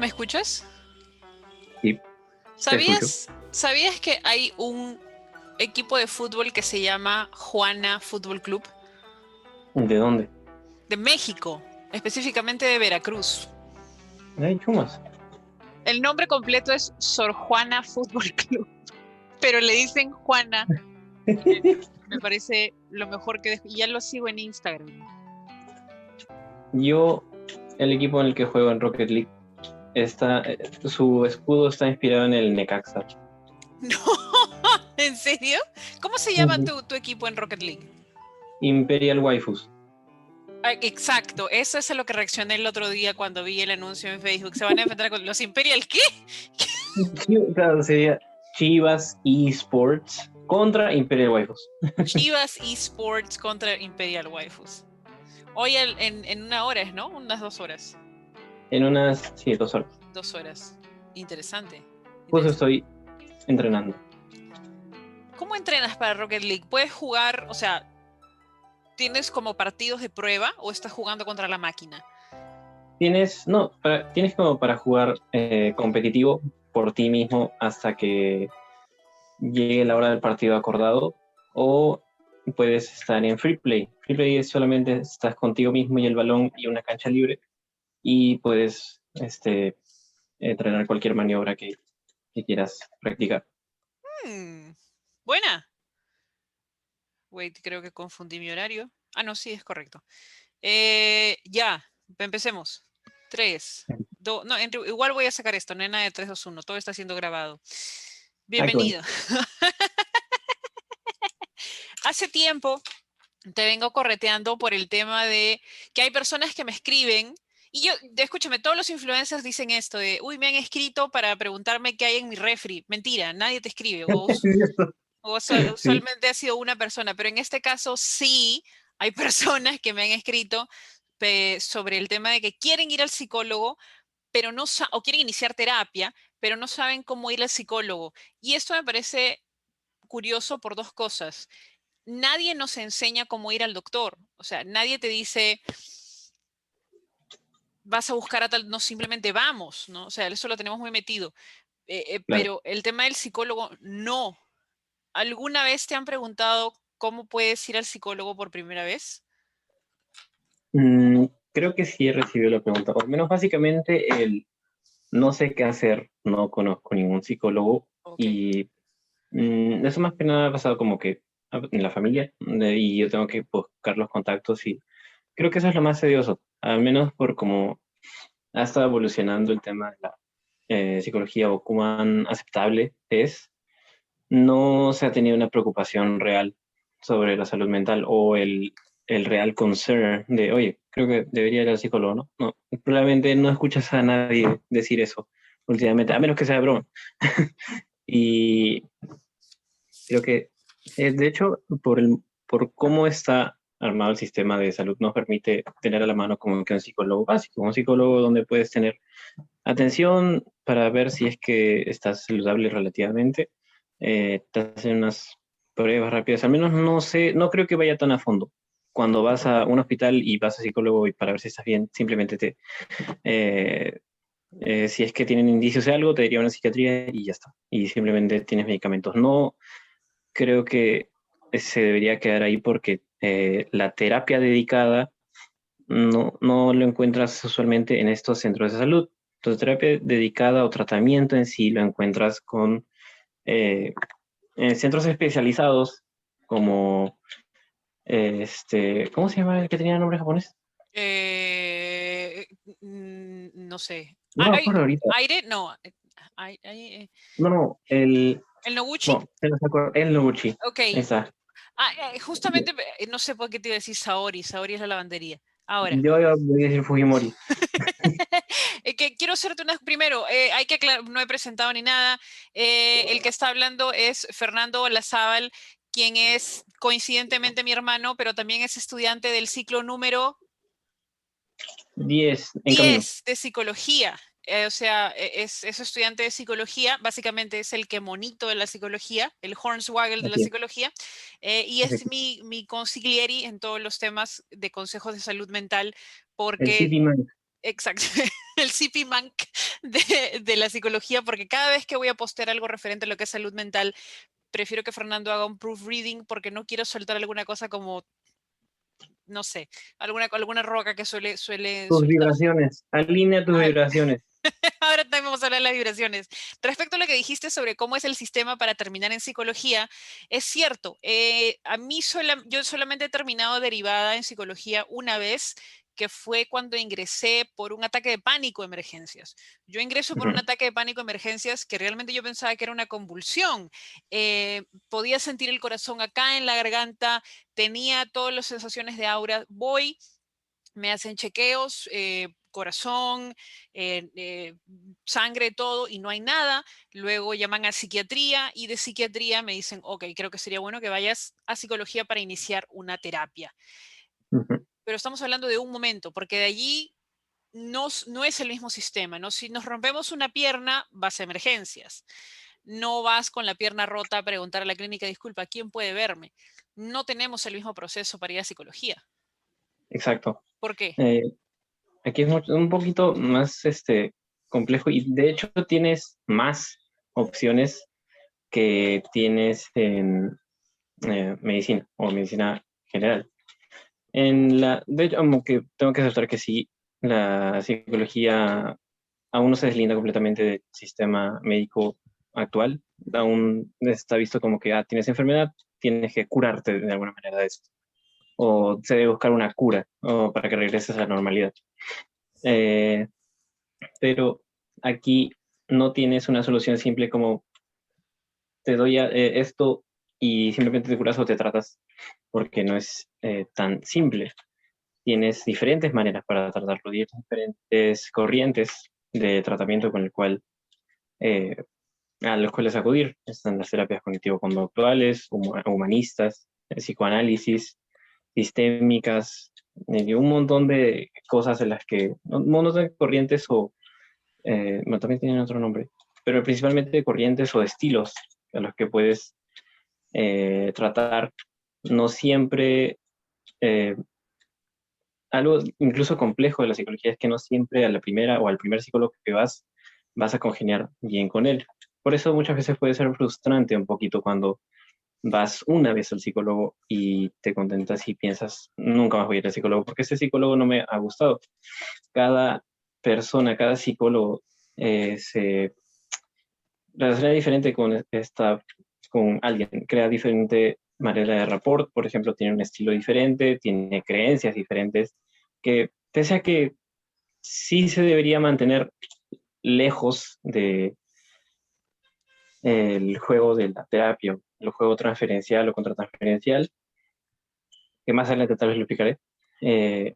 ¿Me escuchas? Sí, te escucho. ¿Sabías que hay un equipo de fútbol que se llama Juana Fútbol Club? ¿De dónde? De México, específicamente de Veracruz. Hay chumas. El nombre completo es Sor Juana Fútbol Club, pero le dicen Juana y me parece lo mejor que y ya lo sigo en Instagram. Yo, el equipo en el que juego en Rocket League, su escudo está inspirado en el Necaxa. No, ¿en serio? ¿Cómo se llama Ujú. tu equipo en Rocket League? Imperial Waifus. Ah, exacto, eso es a lo que reaccioné el otro día cuando vi el anuncio en Facebook. Se van a enfrentar con los Imperial, ¿qué? Claro, sería Chivas Esports contra Imperial Waifus. Chivas Esports contra Imperial Waifus. Hoy en una hora, ¿no? Unas 2 horas. En unas, sí, 2 horas. 2 horas. Interesante. Justo Interesante. estoy entrenando. ¿Cómo entrenas para Rocket League? ¿Puedes jugar, o sea, tienes como partidos de prueba o estás jugando contra la máquina? Tienes como para jugar competitivo por ti mismo hasta que llegue la hora del partido acordado, o puedes estar en free play. Free play es solamente estás contigo mismo y el balón y una cancha libre y puedes entrenar cualquier maniobra que quieras practicar. Hmm, buena. Wait, creo que confundí mi horario. Ah, no, sí, es correcto. Ya, empecemos. 3, 2, no, igual voy a sacar esto, no hay nada de 3, 2, 1, todo está siendo grabado. Ah, qué bueno. Bienvenido. Hace tiempo te vengo correteando por el tema de que hay personas que me escriben y escúchame, todos los influencers dicen esto de, uy, me han escrito para preguntarme qué hay en mi refri. Mentira, nadie te escribe Sí. usualmente ha sido una persona, pero en este caso sí hay personas que me han escrito sobre el tema de que quieren ir al psicólogo, pero o quieren iniciar terapia, pero no saben cómo ir al psicólogo. Y esto me parece curioso por dos cosas. Nadie nos enseña cómo ir al doctor. O sea, nadie te dice, vas a buscar a tal, no simplemente vamos, ¿no? O sea, eso lo tenemos muy metido. Claro. Pero el tema del psicólogo, no. ¿Alguna vez te han preguntado cómo puedes ir al psicólogo por primera vez? Creo que sí he recibido la pregunta, o al menos básicamente el no sé qué hacer, no conozco ningún psicólogo Ok. y eso más que nada ha pasado como que en la familia y yo tengo que buscar los contactos y creo que eso es lo más tedioso, al menos por cómo ha estado evolucionando el tema de la psicología o cuán aceptable es. No se ha tenido una preocupación real sobre la salud mental o el real concern de, oye, creo que debería ir al psicólogo, ¿no? No, probablemente no escuchas a nadie decir eso últimamente, a menos que sea de broma. Y creo que, de hecho, por cómo está armado el sistema de salud, nos permite tener a la mano como que un psicólogo básico, un psicólogo donde puedes tener atención para ver si es que estás saludable relativamente. Te hacen unas pruebas rápidas. Al menos no sé, no creo que vaya tan a fondo. Cuando vas a un hospital y vas a psicólogo y para ver si estás bien, simplemente eh, si es que tienen indicios de algo, te derivan a psiquiatría y ya está. Y simplemente tienes medicamentos. No creo que se debería quedar ahí porque la terapia dedicada no lo encuentras usualmente en estos centros de salud. Entonces, terapia dedicada o tratamiento en sí lo encuentras eh, en centros especializados como, ¿cómo se llama el que tenía nombre japonés? Eh, no sé. No me acuerdo ahorita. Aire, no. No, no, El Noguchi. no, se nos acuerda, el Noguchi. Ok. Esa. Justamente, no sé por qué te iba a decir Saori. Saori es la lavandería. Ahora, Yo voy a decir Fujimori. que quiero hacerte unas. Primero, hay que aclarar, no he presentado ni nada. El que está hablando es Fernando Olazábal, quien es coincidentemente mi hermano, pero también es estudiante del ciclo número 10 en camino. 10 de psicología. O sea, es estudiante de psicología, básicamente es el que monito de la psicología, el Hornswoggle de la Así es, psicología, y es efectivo. mi consiglieri en todos los temas de consejos de salud mental, El porque CP Man. exacto, el CP Monk de la psicología, porque cada vez que voy a postear algo referente a lo que es salud mental, prefiero que Fernando haga un proofreading porque no quiero soltar alguna cosa como, no sé, alguna roca que suele Tus soltar. vibraciones, alinea tus vibraciones. Ahora también vamos a hablar de las vibraciones. Respecto a lo que dijiste sobre cómo es el sistema para terminar en psicología, es cierto. Yo solamente he terminado derivada en psicología una vez, que fue cuando ingresé por un ataque de pánico de emergencias. Yo ingreso por un Ujú, ataque de pánico de emergencias que realmente yo pensaba que era una convulsión. Podía sentir el corazón acá en la garganta, tenía todas las sensaciones de aura. Voy, me hacen chequeos, corazón, sangre, todo, y no hay nada. Luego llaman a psiquiatría y de psiquiatría me dicen, ok, creo que sería bueno que vayas a psicología para iniciar una terapia. ujú. Pero estamos hablando de un momento, porque de allí no es el mismo sistema, ¿no? Si nos rompemos una pierna, vas a emergencias. No vas con la pierna rota a preguntar a la clínica, disculpa, ¿quién puede verme? No tenemos el mismo proceso para ir a psicología. Exacto. ¿Por qué? Eh, Aquí es un poquito más complejo y de hecho tienes más opciones que tienes en medicina o medicina general. De hecho, aunque tengo que aceptar que sí, la psicología aún no se deslinda completamente del sistema médico actual. Aún está visto como que tienes enfermedad, tienes que curarte de alguna manera de eso. O se debe buscar una cura o para que regreses a la normalidad. Eh, pero aquí no tienes una solución simple como te doy esto y simplemente te curas o te tratas, porque no es tan simple. Tienes diferentes maneras para tratarlo, diferentes corrientes de tratamiento con el cual, eh, a los cuales acudir. Están las terapias cognitivo-conductuales, humanistas, el psicoanálisis, sistémicas, y un montón de cosas en las que, un montón de corrientes bueno, también tienen otro nombre, pero principalmente de corrientes o de estilos a los que puedes tratar. No siempre, eh, algo incluso complejo de la psicología es que no siempre a la primera o al primer psicólogo que vas a congeniar bien con él. Por eso muchas veces puede ser frustrante un poquito cuando vas una vez al psicólogo y te contentas y piensas, nunca más voy a ir al psicólogo porque ese psicólogo no me ha gustado. Cada persona, cada psicólogo se relaciona diferente con alguien, crea diferente manera de rapport, por ejemplo, tiene un estilo diferente, tiene creencias diferentes, que pese a que sí se debería mantener lejos de el juego de la terapia, el juego transferencial o contratransferencial, que más adelante tal vez lo explicaré, eh,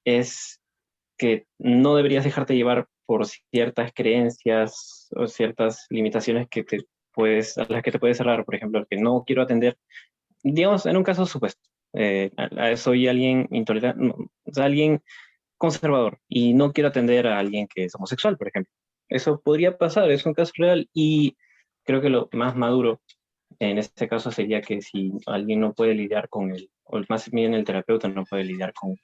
es que no deberías dejarte llevar por ciertas creencias o ciertas limitaciones a las que te puedes cerrar. Por ejemplo, el que no quiero atender, digamos, en un caso supuesto, soy alguien intolerante, no, o sea, alguien conservador y no quiero atender a alguien que es homosexual, por ejemplo. Eso podría pasar, es un caso real y creo que lo más maduro en este caso sería que si alguien no puede lidiar con o más bien el terapeuta no puede lidiar con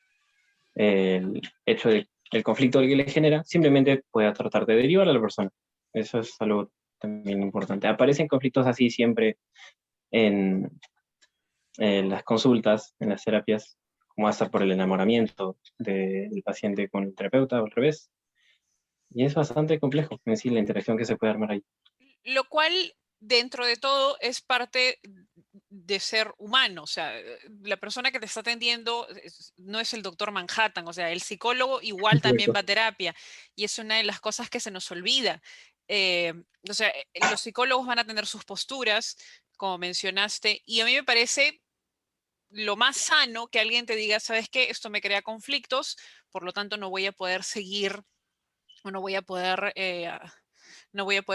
el hecho de el conflicto que le genera, simplemente pueda tratar de derivar a la persona. Eso es algo también importante. Aparecen conflictos así siempre en, las consultas, en las terapias, como hasta por el enamoramiento del paciente con el terapeuta o al revés. Y es bastante complejo en sí la interacción que se puede armar ahí. Lo cual, dentro de todo, es parte de ser humano. O sea, la persona que te está atendiendo no es el doctor Manhattan. O sea, el psicólogo igual también va a terapia. Y es una de las cosas que se nos olvida. Eh, o sea, los psicólogos van a tener sus posturas, como mencionaste, y a mí me parece lo más sano que alguien te diga, ¿sabes qué? Esto me crea conflictos, por lo tanto no voy a poder seguir o no voy a poder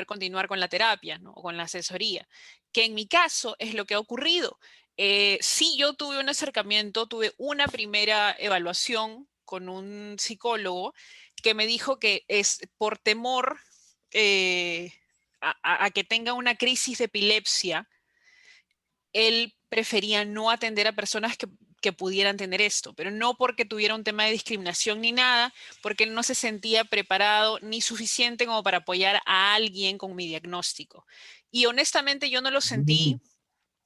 continuar con la terapia, ¿no? O con la asesoría, que en mi caso es lo que ha ocurrido. Sí, yo tuve un acercamiento, tuve una primera evaluación con un psicólogo que me dijo que es por temor a que tenga una crisis de epilepsia, él prefería no atender a personas que que pudieran tener esto, pero no porque tuviera un tema de discriminación ni nada, porque él no se sentía preparado ni suficiente como para apoyar a alguien con mi diagnóstico. Y honestamente yo no lo sentí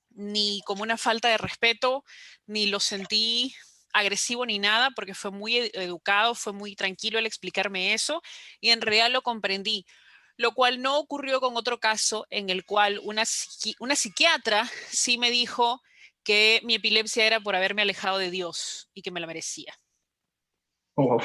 ni como una falta de respeto, ni lo sentí agresivo ni nada, porque fue muy educado, fue muy tranquilo al explicarme eso y en realidad lo comprendí. Lo cual no ocurrió con otro caso en el cual una psiquiatra sí me dijo que mi epilepsia era por haberme alejado de Dios y que me la merecía. Oh,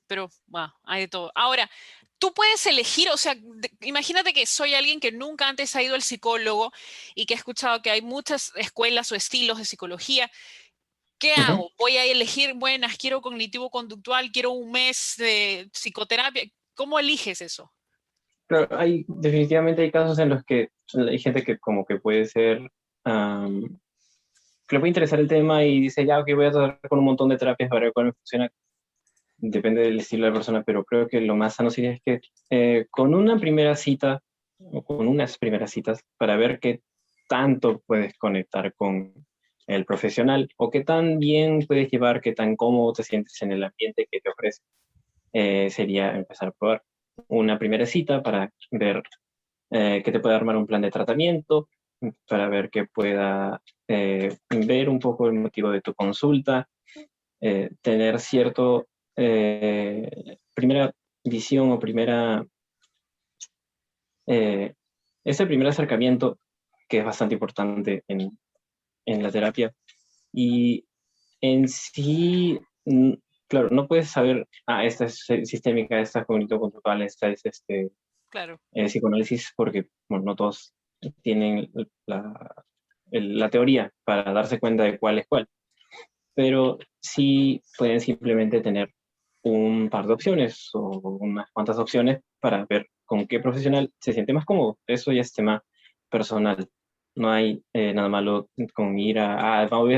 Pero bueno, hay de todo. Ahora, tú puedes elegir, o sea, imagínate que soy alguien que nunca antes ha ido al psicólogo y que ha escuchado que hay muchas escuelas o estilos de psicología. ¿Qué ujú. hago? Voy a elegir, buenas, quiero cognitivo-conductual, quiero un mes de psicoterapia. ¿Cómo eliges eso? Claro, definitivamente hay casos en los que hay gente que como que puede ser, que le puede interesar el tema y dice, ya, ok, voy a tratar con un montón de terapias para ver cuál me funciona. Depende del estilo de la persona, pero creo que lo más sano sería es que con una primera cita o con unas primeras citas para ver qué tanto puedes conectar con el profesional o qué tan bien puedes llevar, qué tan cómodo te sientes en el ambiente que te ofrece, sería empezar a probar una primera cita para ver que te pueda armar un plan de tratamiento, para ver que pueda ver un poco el motivo de tu consulta, tener cierto primera visión o eh, ese primer acercamiento que es bastante importante en la terapia. Y en sí, claro, no puedes saber, esta es sistémica, esta es cognitivo-conductual, esta es Claro. psicoanálisis, porque bueno, no todos tienen la teoría para darse cuenta de cuál es cuál, pero sí pueden simplemente tener un par de opciones o unas cuantas opciones para ver con qué profesional se siente más cómodo. Eso ya es tema personal. No hay nada malo con ir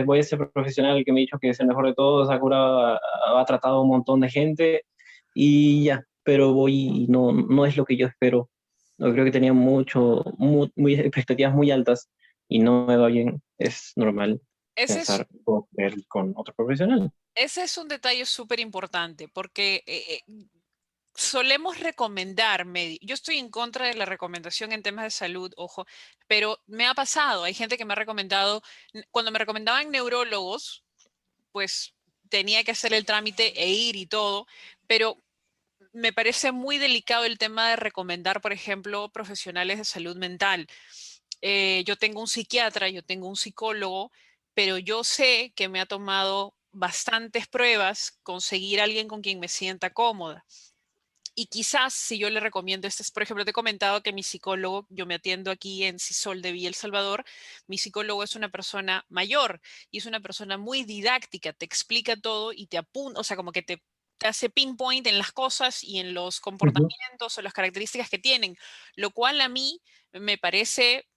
voy a ser profesional que me ha dicho que es el mejor de todos, ha curado, ha tratado a un montón de gente y ya, pero voy y no es lo que yo espero. Yo creo que tenía expectativas muy altas y no me va bien. Es normal Ese es, pensar o ver con otro profesional. ese es un detalle súper importante porque solemos recomendar, yo estoy en contra de la recomendación en temas de salud, ojo, pero me ha pasado, hay gente que me ha recomendado, cuando me recomendaban neurólogos, pues tenía que hacer el trámite e ir y todo, pero me parece muy delicado el tema de recomendar, por ejemplo, profesionales de salud mental. Yo tengo un psiquiatra, yo tengo un psicólogo, pero yo sé que me ha tomado bastantes pruebas conseguir a alguien con quien me sienta cómoda. Y quizás si yo le recomiendo, por ejemplo, te he comentado que mi psicólogo, yo me atiendo aquí en CISOL de Villa El Salvador, mi psicólogo es una persona mayor y es una persona muy didáctica, te explica todo y te apunta, o sea, como que te hace pinpoint en las cosas y en los Ujú. comportamientos o las características que tienen, lo cual a mí me parece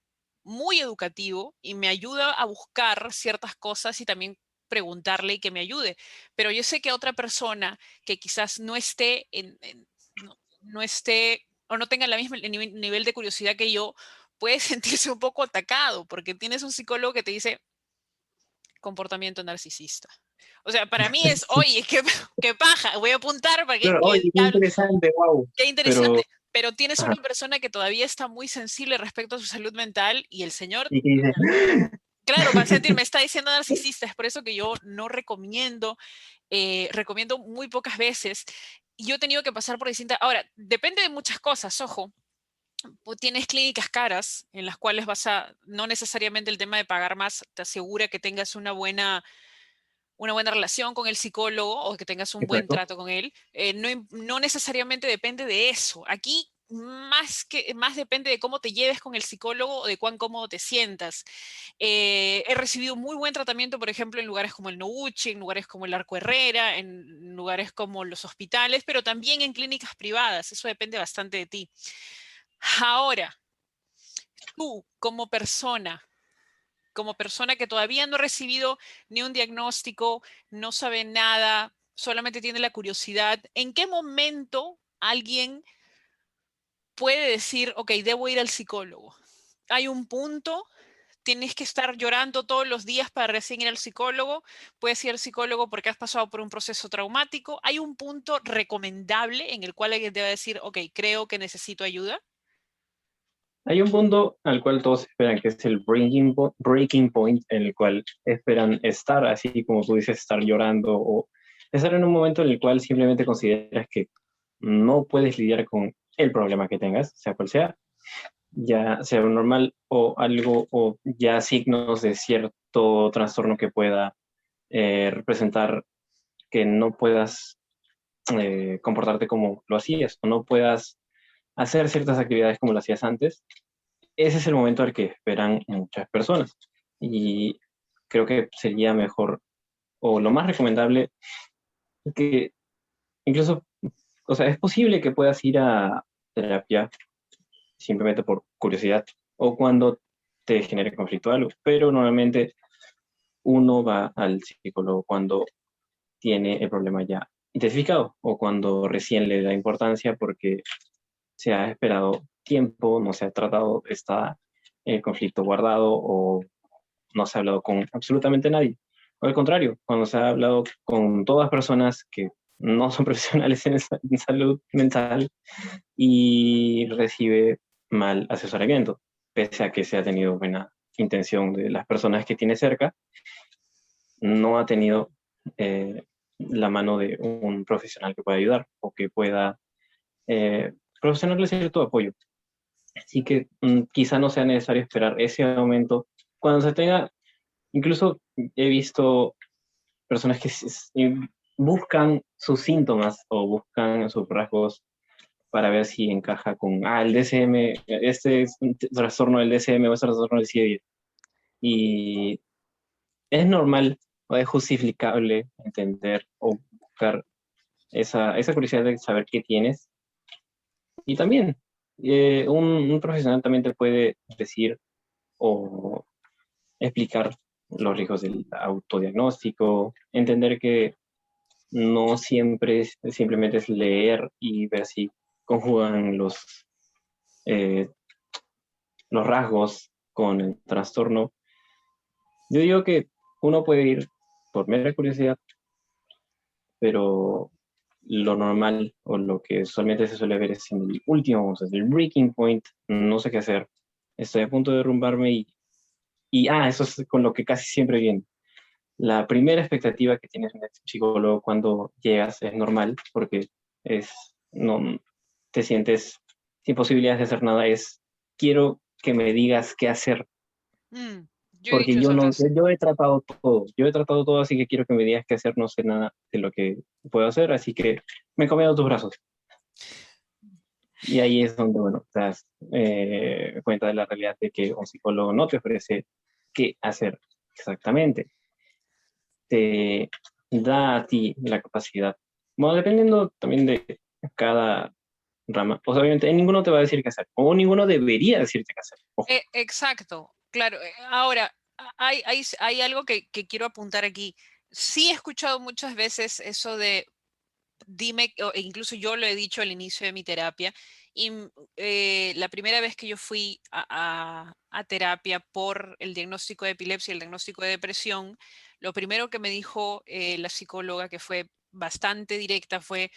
muy educativo y me ayuda a buscar ciertas cosas y también preguntarle y que me ayude. Pero yo sé que otra persona que quizás no esté no esté o no tenga el mismo nivel de curiosidad que yo, puede sentirse un poco atacado porque tienes un psicólogo que te dice comportamiento narcisista. O sea, para mí es, oye, qué paja, voy a apuntar para Claro, que oye, qué interesante, wow. qué Pero, interesante. Pero tienes ajá, una persona que todavía está muy sensible respecto a su salud mental y el señor, y que dice, claro, va a sentir, me está diciendo narcisista, es por eso que yo no recomiendo, recomiendo muy pocas veces. Y yo he tenido que pasar por distintas, ahora, depende de muchas cosas, ojo, tienes clínicas caras en las cuales no necesariamente el tema de pagar más te asegura que tengas una buena relación con el psicólogo o que tengas un buen exacto. trato con él. No necesariamente depende de eso. Aquí más depende de cómo te lleves con el psicólogo o de cuán cómodo te sientas. He recibido muy buen tratamiento, por ejemplo, en lugares como el Noguchi, en lugares como el Arco Herrera, en lugares como los hospitales, pero también en clínicas privadas. Eso depende bastante de ti. Ahora, tú como persona que todavía no ha recibido ni un diagnóstico, no sabe nada, solamente tiene la curiosidad, ¿en qué momento alguien puede decir, ok, debo ir al psicólogo? ¿Hay un punto? tienes que estar llorando todos los días para recién ir al psicólogo. Puedes ir al psicólogo porque has pasado por un proceso traumático. ¿Hay un punto recomendable en el cual alguien te va a decir, ok, creo que necesito ayuda? Hay un punto al cual todos esperan, que es el breaking point, en el cual esperan estar, así como tú dices, estar llorando o estar en un momento en el cual simplemente consideras que no puedes lidiar con el problema que tengas, sea cual sea, ya sea normal o algo, o ya signos de cierto trastorno que pueda representar que no puedas comportarte como lo hacías, o no puedas hacer ciertas actividades como lo hacías antes. Ese es el momento al que esperan muchas personas. Y creo que sería mejor, o lo más recomendable, que incluso, o sea, es posible que puedas ir a terapia simplemente por curiosidad o cuando te genere conflicto algo, pero normalmente uno va al psicólogo cuando tiene el problema ya identificado o cuando recién le da importancia porque se ha esperado tiempo, no se ha tratado, está el conflicto guardado o no se ha hablado con absolutamente nadie. O al contrario, cuando se ha hablado con todas personas que no son profesionales en salud mental y recibe mal asesoramiento, pese a que se ha tenido buena intención de las personas que tiene cerca, no ha tenido la mano de un profesional que pueda ayudar o que pueda proporcionarle cierto apoyo. Así que quizá no sea necesario esperar ese momento. Cuando se tenga, incluso he visto personas que buscan sus síntomas o buscan sus rasgos para ver si encaja con, el DSM, este es un trastorno del DSM o es trastorno del CIE. Y es normal o es justificable entender o buscar esa curiosidad de saber qué tienes. Y también un profesional también te puede decir o explicar los riesgos del autodiagnóstico, entender que no siempre simplemente es leer y ver si conjugan eh, los rasgos con el trastorno. Yo digo que uno puede ir por mera curiosidad, pero lo normal o lo que usualmente se suele ver es en el último, o sea, el breaking point, no sé qué hacer, estoy a punto de derrumbarme eso es con lo que casi siempre viene. La primera expectativa que tienes en el psicólogo cuando llegas es normal, porque no te sientes sin posibilidades de hacer nada, es quiero que me digas qué hacer, Yo he porque dicho esa frase. yo he tratado todo, así que quiero que me digas qué hacer, no sé nada de lo que puedo hacer, así que me encomiendo tus brazos. Y ahí es donde, bueno, te das cuenta de la realidad de que un psicólogo no te ofrece qué hacer exactamente, te da a ti la capacidad, bueno, dependiendo también de cada rama, pues obviamente ninguno te va a decir qué hacer, o ninguno debería decirte qué hacer. Ojo. Exacto, claro. Ahora, hay algo que quiero apuntar aquí. Sí he escuchado muchas veces eso de dime, e incluso yo lo he dicho al inicio de mi terapia, y la primera vez que yo fui a terapia por el diagnóstico de epilepsia y el diagnóstico de depresión, lo primero que me dijo la psicóloga, que fue bastante directa, fue,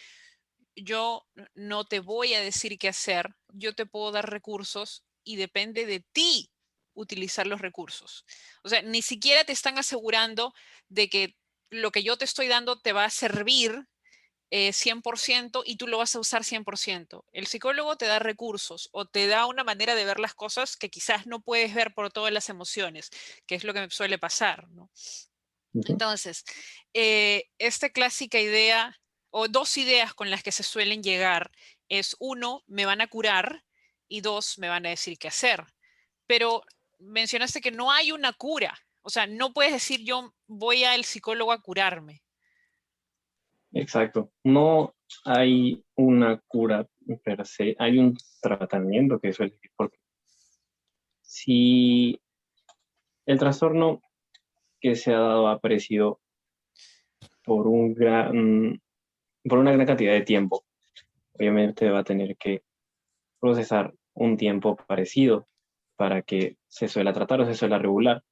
yo no te voy a decir qué hacer, yo te puedo dar recursos y depende de ti utilizar los recursos. O sea, ni siquiera te están asegurando de que lo que yo te estoy dando te va a servir 100% y tú lo vas a usar 100%. El psicólogo te da recursos o te da una manera de ver las cosas que quizás no puedes ver por todas las emociones, que es lo que me suele pasar, ¿no? Ujú. Entonces, esta clásica idea o dos ideas con las que se suelen llegar es uno, me van a curar y dos, me van a decir qué hacer. Pero mencionaste que no hay una cura. O sea, no puedes decir yo voy al psicólogo a curarme. Exacto. No hay una cura per se, hay un tratamiento que suele, porque si el trastorno que se ha dado ha aparecido por por una gran cantidad de tiempo, obviamente va a tener que procesar un tiempo parecido. para que se suela tratar o se suela regular.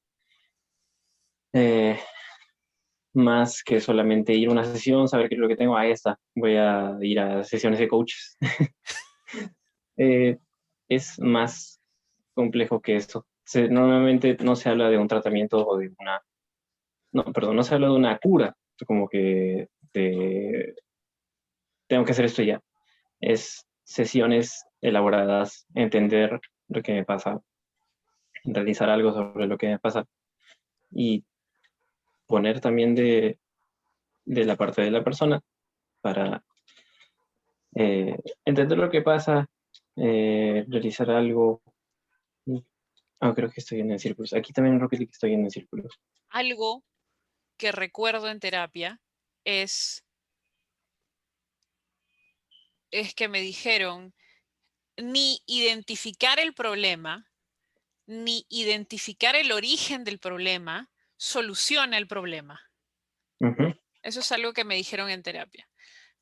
Más que solamente ir a una sesión, saber qué es lo que tengo, a esta, voy a ir a sesiones de coaches. Es más complejo que eso. Normalmente no se habla de un tratamiento o de una, no, perdón, no se habla de una cura, como que tengo que hacer esto ya. Es sesiones elaboradas, entender lo que me pasa, realizar algo sobre lo que me pasa y poner también de la parte de la persona para entender lo que pasa, realizar algo. Creo que estoy en círculos. Aquí también en Rocket League estoy en círculos. Algo que recuerdo en terapia es que me dijeron ni identificar el problema, ni identificar el origen del problema soluciona el problema. Ujú. Eso es algo que me dijeron en terapia.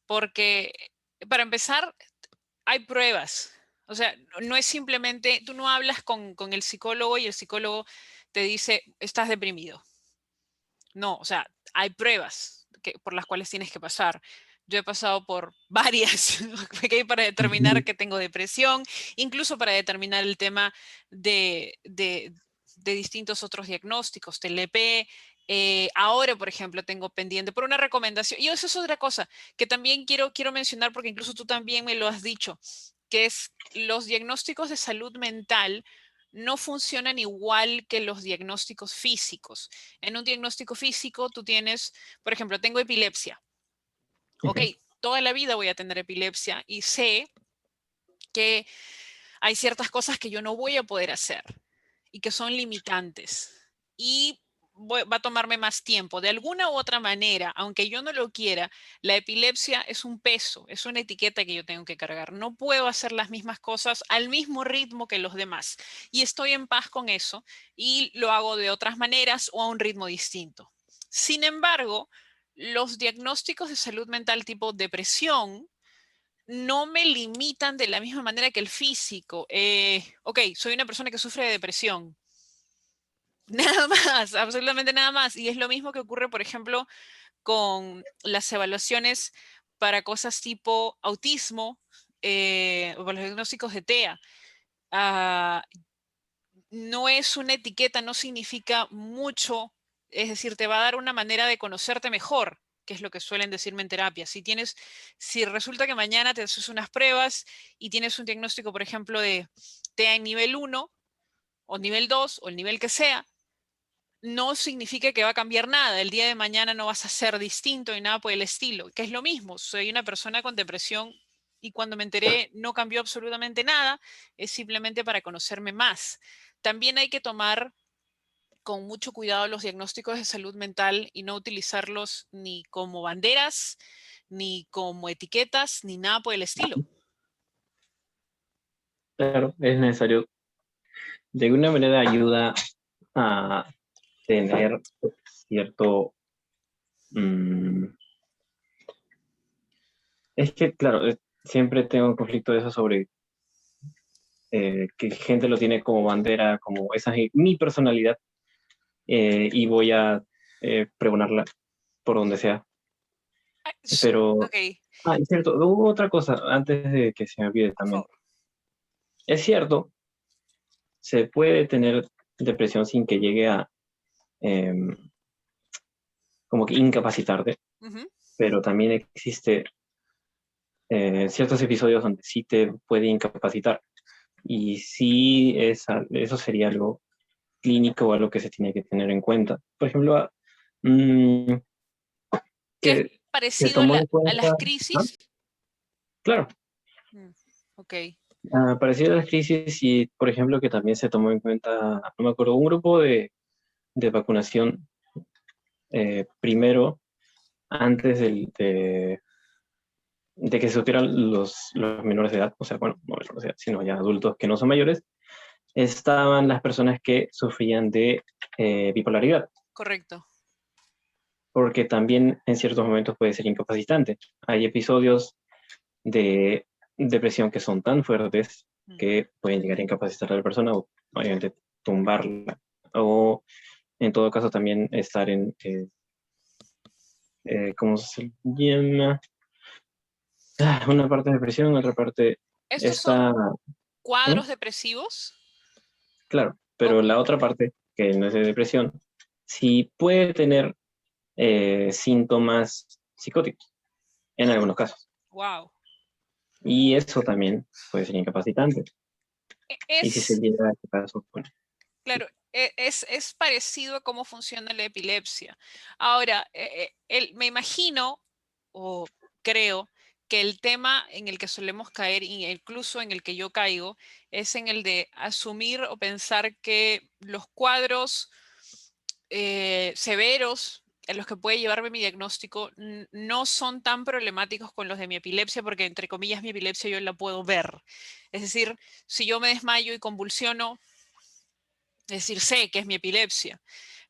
Porque, para empezar, hay pruebas. O sea, no es simplemente, tú no hablas con el psicólogo y el psicólogo te dice, estás deprimido. No, o sea, hay pruebas por las cuales tienes que pasar. Yo he pasado por varias para determinar que tengo depresión, incluso para determinar el tema de distintos otros diagnósticos, TLP. Ahora, por ejemplo, tengo pendiente por una recomendación. Y eso es otra cosa que también quiero mencionar, porque incluso tú también me lo has dicho, que es los diagnósticos de salud mental no funcionan igual que los diagnósticos físicos. En un diagnóstico físico tú tienes, por ejemplo, tengo epilepsia. Ok, Ujú. toda la vida voy a tener epilepsia y sé que hay ciertas cosas que yo no voy a poder hacer y que son limitantes. Y va a tomarme más tiempo. De alguna u otra manera, aunque yo no lo quiera, la epilepsia es un peso, es una etiqueta que yo tengo que cargar. No puedo hacer las mismas cosas al mismo ritmo que los demás. Y estoy en paz con eso y lo hago de otras maneras o a un ritmo distinto. Sin embargo, los diagnósticos de salud mental tipo depresión no me limitan de la misma manera que el físico. Ok, soy una persona que sufre de depresión. Nada más, absolutamente nada más. Y es lo mismo que ocurre, por ejemplo, con las evaluaciones para cosas tipo autismo o para los diagnósticos de TEA. Ah, no es una etiqueta, no significa mucho, es decir, te va a dar una manera de conocerte mejor, que es lo que suelen decirme en terapia. Si resulta que mañana te haces unas pruebas y tienes un diagnóstico, por ejemplo, de TEA en nivel 1 o nivel 2 o el nivel que sea, no significa que va a cambiar nada. El día de mañana no vas a ser distinto y nada por el estilo, que es lo mismo. Soy una persona con depresión y cuando me enteré no cambió absolutamente nada, es simplemente para conocerme más. También hay que tomar con mucho cuidado los diagnósticos de salud mental y no utilizarlos ni como banderas, ni como etiquetas, ni nada por el estilo. Claro, es necesario. De alguna manera ayuda a tener cierto... mm, es que, claro, siempre tengo un conflicto de eso sobre que gente lo tiene como bandera, como esa es mi personalidad, y voy a pregonarla por donde sea. Ay, Pero, ok, es cierto, hubo otra cosa antes de que se me olvide por también. favor. Es cierto, se puede tener depresión sin que llegue a em, como que incapacitarte, Ujú. pero también existe ciertos episodios donde sí te puede incapacitar. Y sí, eso sería algo clínico o algo que se tiene que tener en cuenta. Por ejemplo, mm, ¿Qué es que se parecido a, tomó en a cuenta, las ¿no? crisis? Claro, Mm, ok, parecido a las crisis y, por ejemplo, que también se tomó en cuenta, no me acuerdo, un grupo de vacunación primero, antes de que se supieran los menores de edad, o sea, bueno, no menores de edad, sino ya adultos que no son mayores, estaban las personas que sufrían de bipolaridad, correcto. porque también en ciertos momentos puede ser incapacitante. Hay episodios de depresión que son tan fuertes Mm, que pueden llegar a incapacitar a la persona o obviamente tumbarla. O en todo caso también estar ¿cómo se llama? Una parte de depresión, otra parte ¿Estos está, son ¿mm? cuadros depresivos? Claro, pero Ok, la otra parte, que no es de depresión, sí puede tener síntomas psicóticos en algunos casos. wow. Y eso también puede ser incapacitante. Y si se Es, llega a este caso, bueno, sí. claro, es parecido a cómo funciona la epilepsia. Ahora, me imagino o creo que el tema en el que solemos caer, e incluso en el que yo caigo, es en el de asumir o pensar que los cuadros severos en los que puede llevarme mi diagnóstico no son tan problemáticos con los de mi epilepsia, porque entre comillas mi epilepsia yo la puedo ver. Es decir, si yo me desmayo y convulsiono, es decir, sé que es mi epilepsia,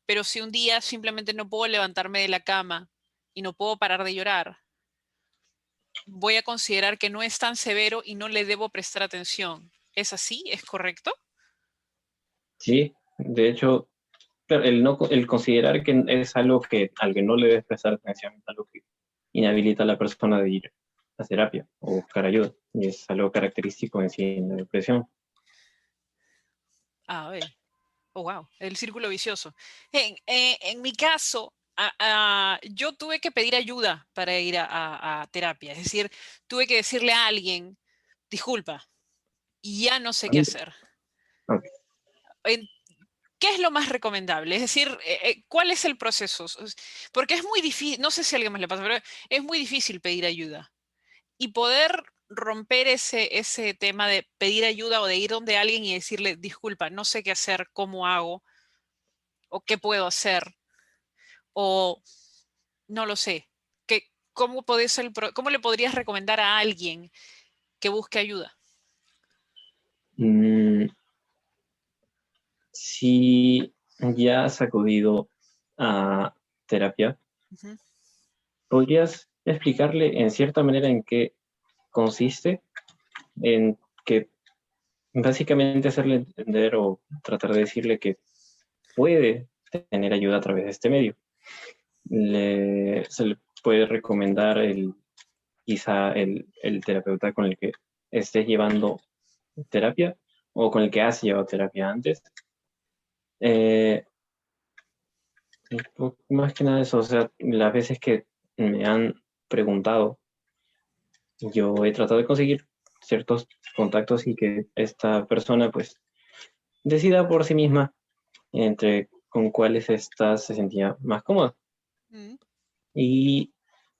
pero si un día simplemente no puedo levantarme de la cama y no puedo parar de llorar, voy a considerar que no es tan severo y no le debo prestar atención. ¿Es así? ¿Es correcto? Sí, de hecho, pero el considerar que es algo que al que no le debes prestar atención es algo que inhabilita a la persona de ir a terapia o buscar ayuda. Y es algo característico en sí en la depresión. A ver. Oh, wow, el círculo vicioso. En mi caso, yo tuve que pedir ayuda para ir a terapia. Es decir, tuve que decirle a alguien, disculpa, ya no sé qué hacer. Ok. En- ¿Qué es lo más recomendable? Es decir, ¿cuál es el proceso? Porque es muy difícil, no sé si a alguien más le pasa, pero es muy difícil pedir ayuda. Y poder romper ese tema de pedir ayuda o de ir donde alguien y decirle, disculpa, no sé qué hacer, cómo hago o qué puedo hacer o no lo sé. ¿Cómo le podrías recomendar a alguien que busque ayuda? Mm, si ya has acudido a terapia, Ujú. ¿podrías explicarle en cierta manera en qué consiste? En que básicamente hacerle entender o tratar de decirle que puede tener ayuda a través de este medio. Se le puede recomendar quizá el terapeuta con el que estés llevando terapia o con el que has llevado terapia antes. Eh, Más que nada eso, o sea, las veces que me han preguntado, yo he tratado de conseguir ciertos contactos y que esta persona pues decida por sí misma entre con cuáles estas se sentía más cómoda. Mm. Y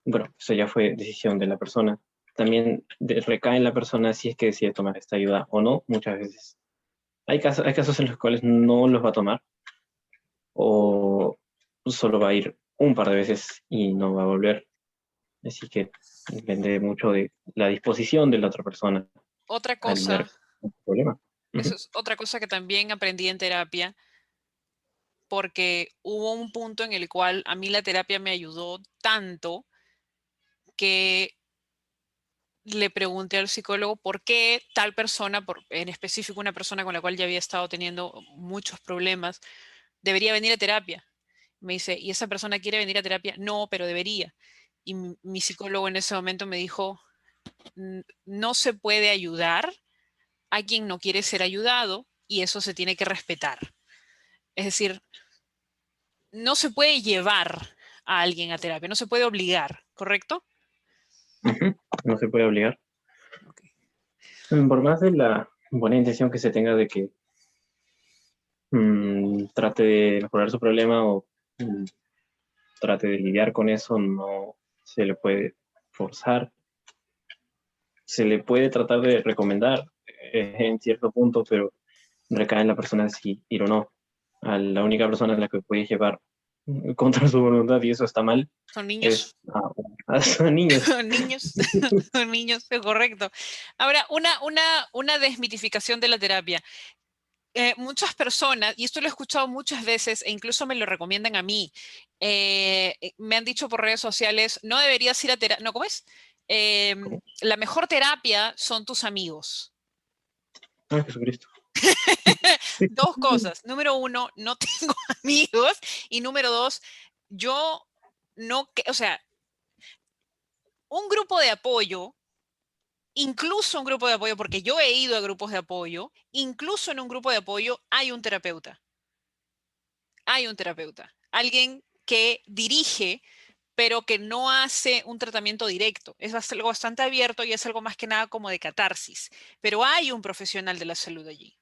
bueno, eso ya fue decisión de la persona. También recae en la persona si es que decide tomar esta ayuda o no. Muchas veces hay casos en los cuales no los va a tomar o solo va a ir un par de veces y no va a volver. Así que depende mucho de la disposición de la otra persona Otra a lidiar cosa, con el problema. eso Ujú. es otra cosa que también aprendí en terapia, porque hubo un punto en el cual a mí la terapia me ayudó tanto que le pregunté al psicólogo por qué tal persona, en específico una persona con la cual ya había estado teniendo muchos problemas, debería venir a terapia. Me dice, ¿y esa persona quiere venir a terapia? No, pero debería. Y mi psicólogo en ese momento me dijo, No se puede ayudar a quien no quiere ser ayudado y eso se tiene que respetar. Es decir, no se puede llevar a alguien a terapia, no se puede obligar, ¿correcto? Ujú. No se puede obligar. Ok. Por más de la buena intención que se tenga de que trate de mejorar su problema o mm, trate de lidiar con eso, no se le puede forzar. Se le puede tratar de recomendar en cierto punto, pero recae en la persona si ir o no. A la única persona a la que puedes llevar contra su voluntad, y eso está mal, Son es niños, a sus niños. son niños, son niños, es correcto. Ahora, una desmitificación de la terapia. Muchas personas, y esto lo he escuchado muchas veces e incluso me lo recomiendan a mí, me han dicho por redes sociales, no deberías ir a terapia, no, ¿cómo es? La mejor terapia son tus amigos. Ah, Jesucristo. Dos cosas. Número uno, no tengo amigos. Y número dos, yo no, o sea, un grupo de apoyo, incluso un grupo de apoyo, porque yo he ido a grupos de apoyo, incluso en un grupo de apoyo hay un terapeuta. Hay un terapeuta. Alguien que dirige, pero que no hace un tratamiento directo. Es algo bastante abierto y es algo más que nada como de catarsis. Pero hay un profesional de la salud allí.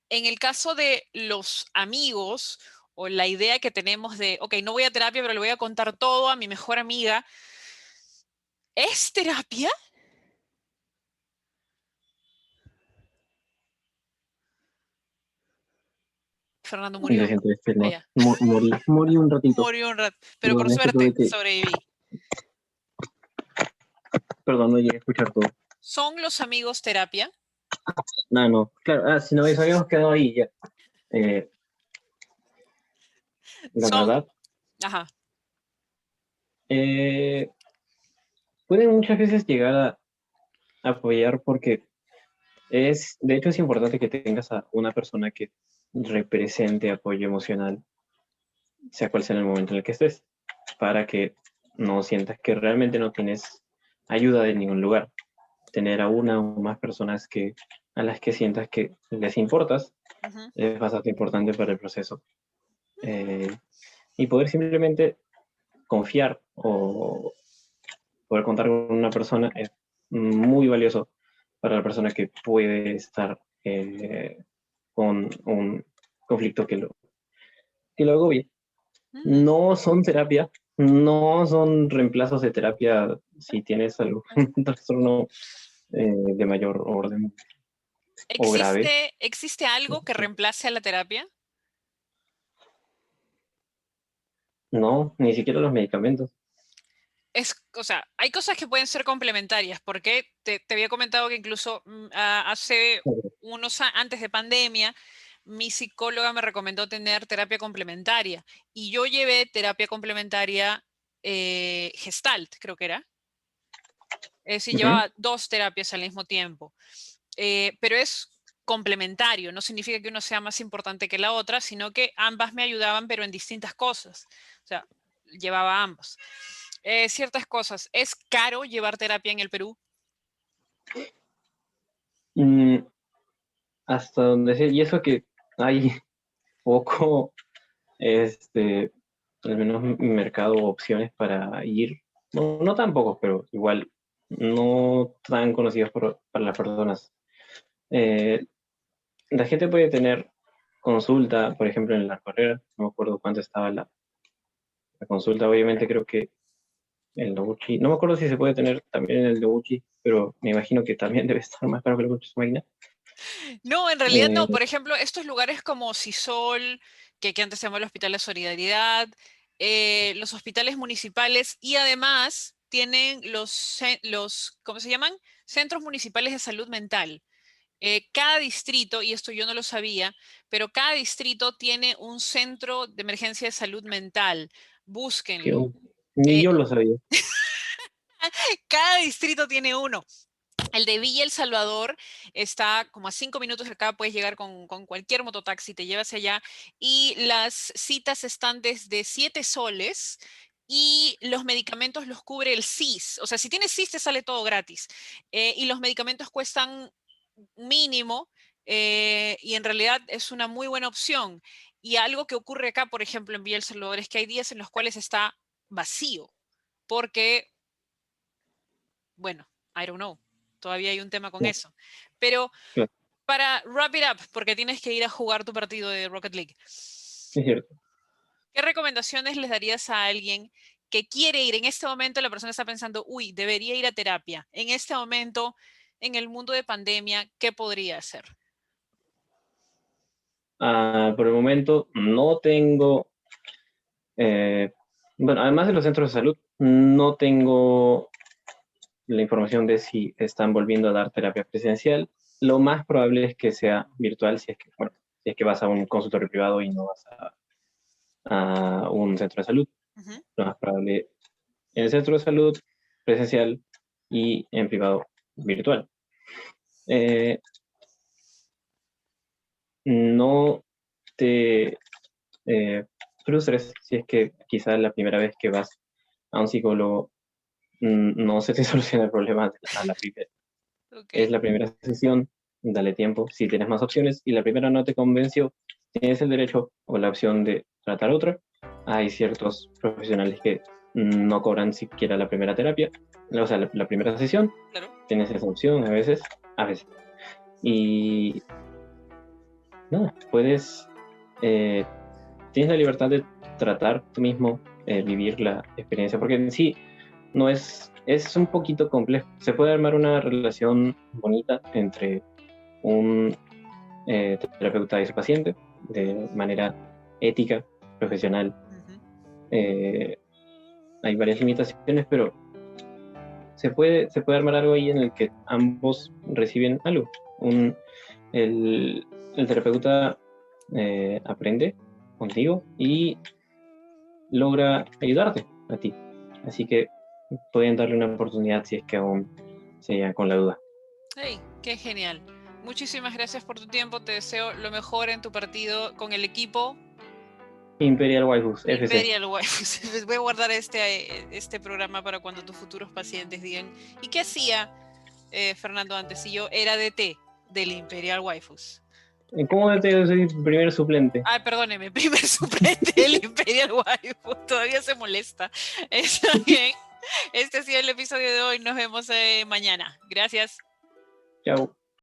En el caso de los amigos o la idea que tenemos de, ok, no voy a terapia, pero le voy a contar todo a mi mejor amiga, ¿es terapia? Fernando Lo murió. siento, es que no, Allá. morí un ratito. Murió un rato, pero por Perdón, es que suerte tuve que, sobreviví. perdón, no llegué a escuchar todo. ¿Son los amigos terapia? No, no, claro, si nos habíamos quedado ahí ya. Eh, la Son, verdad, ajá. eh, pueden muchas veces llegar a apoyar porque de hecho es importante que tengas a una persona que represente apoyo emocional, sea cual sea el momento en el que estés, para que no sientas que realmente no tienes ayuda de ningún lugar. Tener a una o más personas a las que sientas que les importas Ujú. es bastante importante para el proceso. Eh, y poder simplemente confiar o poder contar con una persona es muy valioso para la persona que puede estar con un conflicto que lo agobie. Mm, No son terapia, no son reemplazos de terapia si tienes algún trastorno de mayor orden o grave. ¿Existe algo que reemplace a la terapia? No, ni siquiera los medicamentos. O sea, hay cosas que pueden ser complementarias, porque te había comentado que incluso hace antes de pandemia, mi psicóloga me recomendó tener terapia complementaria y yo llevé terapia complementaria Gestalt, creo que era. Es decir, Ujú. llevaba dos terapias al mismo tiempo. Pero es complementario, no significa que uno sea más importante que la otra, sino que ambas me ayudaban, pero en distintas cosas. O sea, llevaba ambas. Ciertas cosas. ¿Es caro llevar terapia en el Perú? Mm, hasta donde sé, y eso que hay poco, este, al menos mercado o opciones para ir, no, no tan pocos, pero igual no tan conocidos para las personas. Eh, la gente puede tener consulta, por ejemplo, en la carrera, no me acuerdo cuánto estaba la consulta, obviamente creo que el Noguchi, no me acuerdo si se puede tener también en el Noguchi, pero me imagino que también debe estar más caro que el Noguchi Máquina. No, en realidad no. Eh, Por ejemplo, estos lugares como CISOL, que antes se llamaba el Hospital de Solidaridad, los hospitales municipales y además tienen ¿cómo se llaman? Centros municipales de salud mental. Cada distrito, y esto yo no lo sabía, pero cada distrito tiene un centro de emergencia de salud mental. que Búsquenlo. ni Eh, yo lo sabía. cada distrito tiene uno. El de Villa El Salvador está como a 5 minutos de acá, puedes llegar con cualquier mototaxi, te lleva hacia allá y las citas están desde 7 soles y los medicamentos los cubre el CIS. O sea, si tienes CIS te sale todo gratis. Y los medicamentos cuestan mínimo y en realidad es una muy buena opción. Y algo que ocurre acá, por ejemplo, en Villa El Salvador es que hay días en los cuales está vacío porque bueno, I don't know. Todavía hay un tema con No, eso. Pero claro, para wrap it up, porque tienes que ir a jugar tu partido de Rocket League, es cierto. ¿qué recomendaciones les darías a alguien que quiere ir? En este momento la persona está pensando, uy, debería ir a terapia. En este momento, en el mundo de pandemia, ¿qué podría hacer? Por el momento no tengo, eh, bueno, además de los centros de salud, no tengo la información de si están volviendo a dar terapia presencial. Lo más probable es que sea virtual si es que, bueno, si es que vas a un consultorio privado y no vas a un centro de salud. Ujú. Lo más probable en el centro de salud presencial y en privado virtual. Eh, no te frustres si es que quizás la primera vez que vas a un psicólogo no se te soluciona el problema a la primera. Ok, Es la primera sesión, dale tiempo. Si tienes más opciones y la primera no te convenció, tienes el derecho o la opción de tratar otra. Hay ciertos profesionales que no cobran siquiera la primera terapia, o sea, la primera sesión. claro. Tienes esa opción a veces, a veces. Y no, puedes, tienes la libertad de tratar tú mismo, vivir la experiencia, porque en sí no es un poquito complejo. Se puede armar una relación bonita entre un terapeuta y su paciente de manera ética, profesional. Ujú. Eh, Hay varias limitaciones, pero se puede armar algo ahí en el que ambos reciben algo. Un, el terapeuta aprende contigo y logra ayudarte a ti. Así que pueden darle una oportunidad si es que aún se llegan con la duda. Hey, qué genial. Muchísimas gracias por tu tiempo. Te deseo lo mejor en tu partido con el equipo Imperial Waifus, FC. Imperial Wife. Les voy a guardar este programa para cuando tus futuros pacientes digan, ¿y qué hacía Fernando antes? Si yo era DT del Imperial Waifus. ¿Cómo te soy primer suplente? Ay, perdóneme, primer suplente del Imperial Waifus. Todavía se molesta. Está bien. Este ha sido el episodio de hoy. Nos vemos mañana. Gracias. Chao.